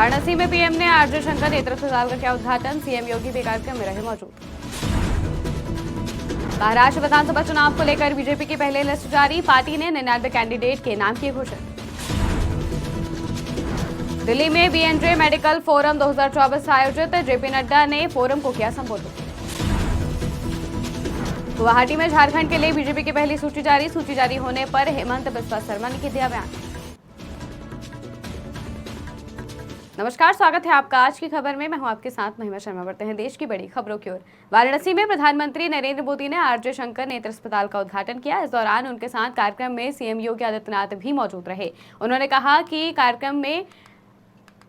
वाराणसी में पीएम ने आरजे शंकर नेतृत्व अस्पताल का किया उद्घाटन। सीएम योगी भी कार्यक्रम में रहे मौजूद। महाराष्ट्र विधानसभा चुनाव को लेकर बीजेपी की पहले लिस्ट जारी। पार्टी ने 99 कैंडिडेट के नाम किए घोषित। दिल्ली में बीएनजे मेडिकल फोरम 2024 आयोजित। जेपी नड्डा ने फोरम को किया संबोधित। गुवाहाटी में झारखंड के लिए बीजेपी की पहली सूची जारी। सूची जारी होने पर हेमंत बिस्वा शर्मा ने दिया बयान। नमस्कार, स्वागत है आपका आज की खबर में। मैं हूं आपके साथ महिमा शर्मा। बढ़ते हैं देश की बड़ी खबरों की ओर। वाराणसी में प्रधानमंत्री नरेंद्र मोदी ने आरजे शंकर नेत्र अस्पताल का उद्घाटन किया। इस दौरान उनके साथ कार्यक्रम में सीएम योगी आदित्यनाथ भी मौजूद रहे। उन्होंने कहा कि कार्यक्रम में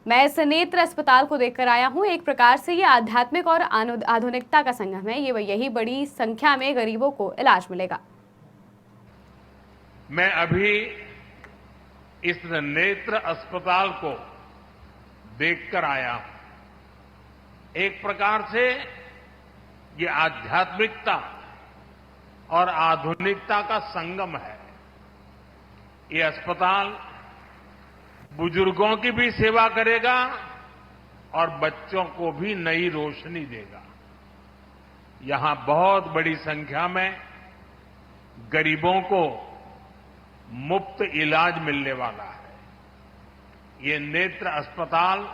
मैं इस नेत्र अस्पताल को देखकर आया हूं। एक प्रकार से ये आध्यात्मिक और आधुनिकता का संगम है। यही बड़ी संख्या में गरीबों को इलाज मिलेगा। मैं अभी इस नेत्र अस्पताल को देखकर आया हूं। एक प्रकार से ये आध्यात्मिकता और आधुनिकता का संगम है। ये अस्पताल बुजुर्गों की भी सेवा करेगा और बच्चों को भी नई रोशनी देगा। यहां बहुत बड़ी संख्या में गरीबों को मुफ्त इलाज मिलने वाला है। ये नेत्र अस्पताल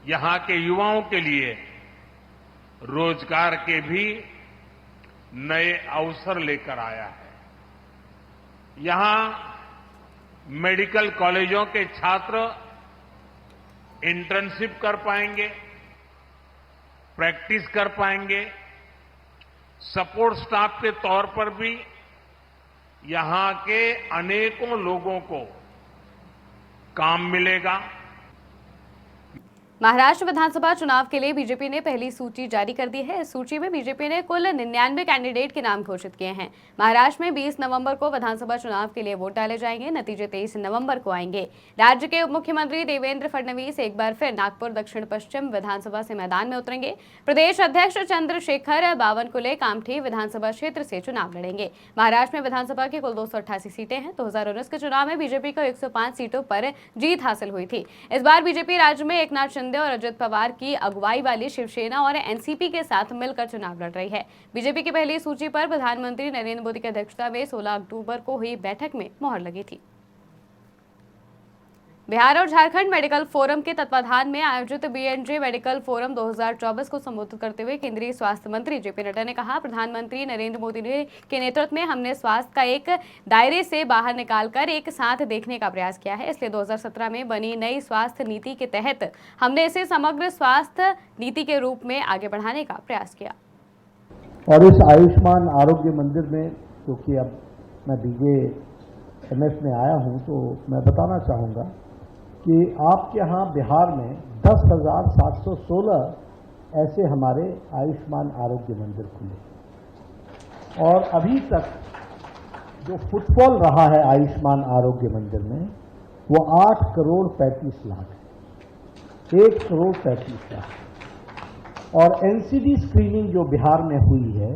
यहां के युवाओं के लिए रोजगार के भी नए अवसर लेकर आया है। यहां मेडिकल कॉलेजों के छात्र इंटर्नशिप कर पाएंगे, प्रैक्टिस कर पाएंगे। सपोर्ट स्टाफ के तौर पर भी यहां के अनेकों लोगों को काम मिलेगा। महाराष्ट्र विधानसभा चुनाव के लिए बीजेपी ने पहली सूची जारी कर दी है। इस सूची में बीजेपी ने कुल 99 कैंडिडेट के नाम घोषित किए हैं। महाराष्ट्र में 20 नवंबर को विधानसभा चुनाव के लिए वोट डाले जाएंगे। नतीजे 23 नवंबर को आएंगे। राज्य के उप मुख्यमंत्री देवेंद्र फडणवीस एक बार फिर नागपुर दक्षिण पश्चिम विधानसभा से मैदान में उतरेंगे। प्रदेश अध्यक्ष चंद्रशेखर बावनकुले कामठी विधानसभा क्षेत्र से चुनाव लड़ेंगे। महाराष्ट्र में विधानसभा की कुल 288 सीटें हैं। 2019 के चुनाव में बीजेपी को 105 सीटों पर जीत हासिल हुई थी। इस बार बीजेपी राज्य में एकनाथ और अजित पवार की अगुवाई वाली शिवसेना और एनसीपी के साथ मिलकर चुनाव लड़ रही है। बीजेपी की पहली सूची पर प्रधानमंत्री नरेंद्र मोदी की अध्यक्षता में 16 अक्टूबर को हुई बैठक में मोहर लगी थी। बिहार और झारखंड मेडिकल फोरम के तत्वाधान में आयोजित बीएनजे मेडिकल फोरम 2024 को संबोधित करते हुए केंद्रीय स्वास्थ्य मंत्री जेपी नड्डा ने कहा, प्रधानमंत्री नरेंद्र मोदी के नेतृत्व में हमने स्वास्थ्य का एक दायरे से बाहर निकालकर एक साथ देखने का प्रयास किया है। इसलिए 2017 में बनी नई स्वास्थ्य नीति के तहत हमने इसे समग्र स्वास्थ्य नीति के रूप में आगे बढ़ाने का प्रयास किया। और इस आयुष्मान आरोग्य मंदिर में, क्योंकि अब मैं BJMS में आया हूं, तो मैं बताना चाहूंगा कि आपके यहाँ बिहार में 10,716 ऐसे हमारे आयुष्मान आरोग्य मंदिर खुले और अभी तक जो फुटफॉल रहा है आयुष्मान आरोग्य मंदिर में वो 8 करोड़ 35 लाख है। 1 करोड़ 35 लाख। और NCD स्क्रीनिंग जो बिहार में हुई है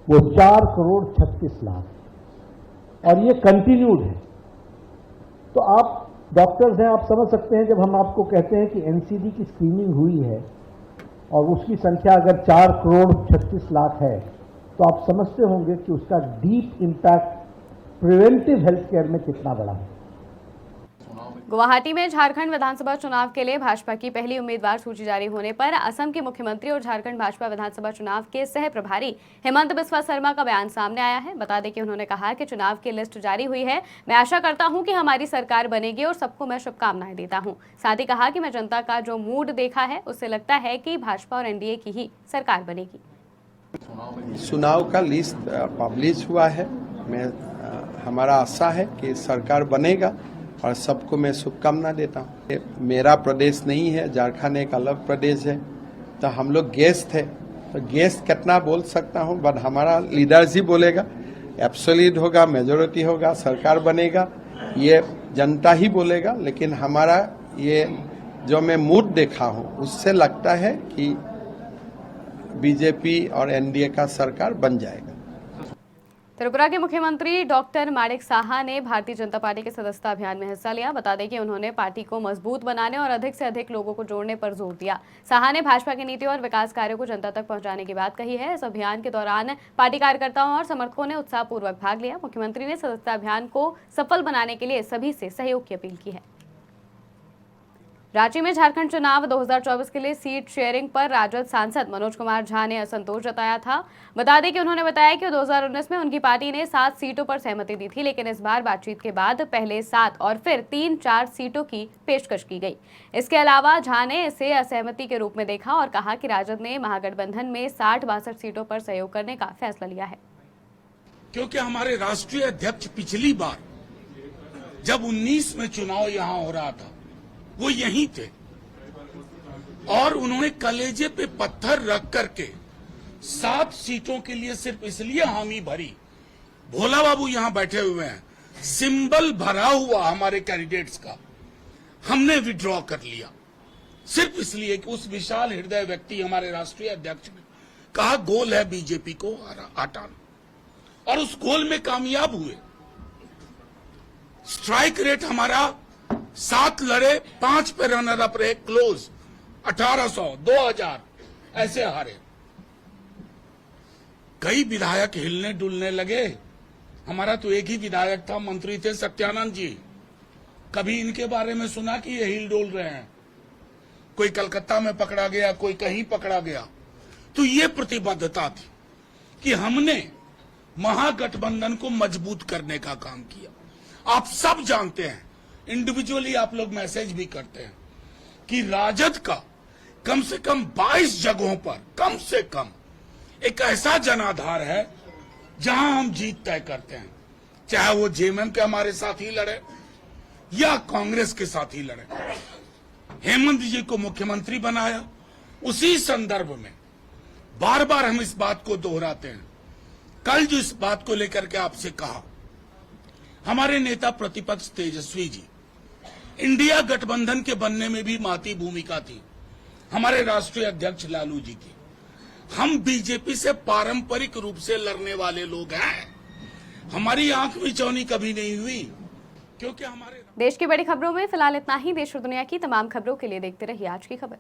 वो 4 करोड़ 36 लाख और ये कंटिन्यूड है। तो आप डॉक्टर्स हैं, आप समझ सकते हैं जब हम आपको कहते हैं कि NCD की स्क्रीनिंग हुई है और उसकी संख्या अगर 4 करोड़ 36 लाख है तो आप समझते होंगे कि उसका deep impact preventive health care में कितना बड़ा है। गुवाहाटी में झारखंड विधानसभा चुनाव के लिए भाजपा की पहली उम्मीदवार सूची जारी होने पर असम के मुख्यमंत्री और झारखंड भाजपा विधानसभा चुनाव के सह प्रभारी हेमंत बिस्वा शर्मा का बयान सामने आया है। बता दें कि उन्होंने कहा कि चुनाव की लिस्ट जारी हुई है। मैं आशा करता हूं कि हमारी सरकार बनेगी और सबको मैं शुभकामनाएं देता हूं। साथ ही कहा कि मैं जनता का जो मूड देखा है उससे लगता है कि भाजपा और एनडीए की ही सरकार बनेगी। चुनाव का लिस्ट पब्लिश हुआ है। हमारा आशा है कि सरकार बनेगा और सबको मैं शुभकामना देता हूँ। मेरा प्रदेश नहीं है, झारखंड एक अलग प्रदेश है, तो हम लोग गेस्ट है, तो गेस्ट कितना बोल सकता हूँ, बट हमारा लीडर्स ही बोलेगा। एब्सोल्यूट होगा, मेजोरिटी होगा, सरकार बनेगा, ये जनता ही बोलेगा। लेकिन हमारा ये जो मैं मूड देखा हूँ उससे लगता है कि बीजेपी और एनडीए का सरकार बन जाएगा। त्रिपुरा के मुख्यमंत्री डॉक्टर माणिक साहा ने भारतीय जनता पार्टी के सदस्यता अभियान में हिस्सा लिया। बता दें कि उन्होंने पार्टी को मजबूत बनाने और अधिक से अधिक लोगों को जोड़ने पर जोर दिया। साहा ने भाजपा की नीति और विकास कार्यों को जनता तक पहुंचाने की बात कही है। इस अभियान के दौरान पार्टी कार्यकर्ताओं और समर्थकों ने उत्साहपूर्वक भाग लिया। मुख्यमंत्री ने सदस्यता अभियान को सफल बनाने के लिए सभी से सहयोग की अपील की है। रांची में झारखंड चुनाव 2024 के लिए सीट शेयरिंग पर राजद सांसद मनोज कुमार झा ने असंतोष जताया था। बता दें कि उन्होंने बताया कि 2019 में उनकी पार्टी ने 7 सीटों पर सहमति दी थी, लेकिन इस बार बातचीत के बाद पहले 7 और फिर 3-4 सीटों की पेशकश की गई। इसके अलावा झा ने इसे असहमति के रूप में देखा और कहा कि राजद ने महागठबंधन में 60-62 सीटों पर सहयोग करने का फैसला लिया है। क्योंकि हमारे राष्ट्रीय अध्यक्ष पिछली बार जब 19 में चुनाव यहां हो रहा था वो यहीं थे और उन्होंने कलेजे पे पत्थर रख करके 7 सीटों के लिए सिर्फ इसलिए हामी भरी। भोला बाबू यहां बैठे हुए हैं, सिंबल भरा हुआ हमारे कैंडिडेट्स का हमने विड्रॉ कर लिया सिर्फ इसलिए कि उस विशाल हृदय व्यक्ति हमारे राष्ट्रीय अध्यक्ष ने कहा गोल है बीजेपी को हटाना और उस गोल में कामयाब हुए। स्ट्राइक रेट हमारा 7 लड़े 5 पे रनर अप रहे, क्लोज 1800 2000 ऐसे हारे। कई विधायक हिलने डुलने लगे। हमारा तो एक ही विधायक था, मंत्री थे सत्यानंद जी। कभी इनके बारे में सुना कि ये हिल डोल रहे हैं? कोई कलकत्ता में पकड़ा गया, कोई कहीं पकड़ा गया। तो ये प्रतिबद्धता थी कि हमने महागठबंधन को मजबूत करने का काम किया। आप सब जानते हैं, इंडिविजुअली आप लोग मैसेज भी करते हैं कि राजद का कम से कम 22 जगहों पर कम से कम एक ऐसा जनाधार है जहां हम जीत तय करते हैं, चाहे वो जेएमएम के हमारे साथ ही लड़े या कांग्रेस के साथ ही लड़े। हेमंत जी को मुख्यमंत्री बनाया, उसी संदर्भ में बार बार हम इस बात को दोहराते हैं। कल जो इस बात को लेकर के आपसे कहा, हमारे नेता प्रतिपक्ष तेजस्वी जी, इंडिया गठबंधन के बनने में भी महती भूमिका थी हमारे राष्ट्रीय अध्यक्ष लालू जी की। हम बीजेपी से पारंपरिक रूप से लड़ने वाले लोग हैं, हमारी आंख मिचौनी कभी नहीं हुई क्योंकि हमारे। देश की बड़ी खबरों में फिलहाल इतना ही। देश और दुनिया की तमाम खबरों के लिए देखते रहिए आज की खबर।